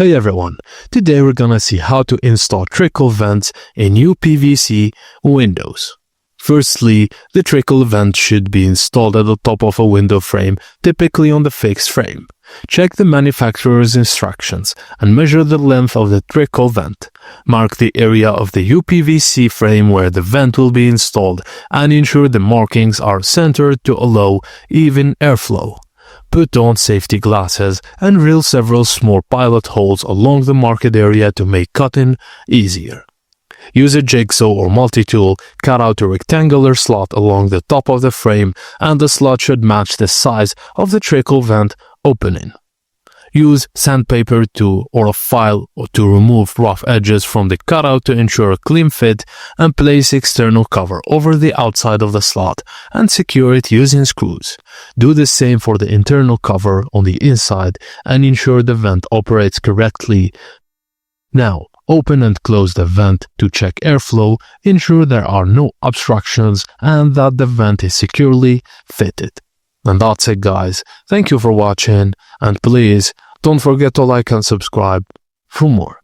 Hey everyone, today we're gonna see how to install Trickle vents in Upvc windows. Firstly, the Trickle vent should be installed at the top of a window frame, typically on the fixed frame. Check the manufacturer's instructions and measure the length of the Trickle vent. Mark the area of the Upvc frame where the vent will be installed and ensure the markings are centered to allow even airflow. Put on safety glasses and drill several small pilot holes along the marked area to make cutting easier. Use a jigsaw or multi-tool, cut out a rectangular slot along the top of the frame, and the slot should match the size of the Trickle vent opening. Use sandpaper or a file to remove rough edges from the cutout to ensure a clean fit, and place external cover over the outside of the slot and secure it using screws. Do the same for the internal cover on the inside and ensure the vent operates correctly. Now, open and close the vent to check airflow, ensure there are no obstructions and that the vent is securely fitted. And that's it guys, thank you for watching and please don't forget to like and subscribe for more.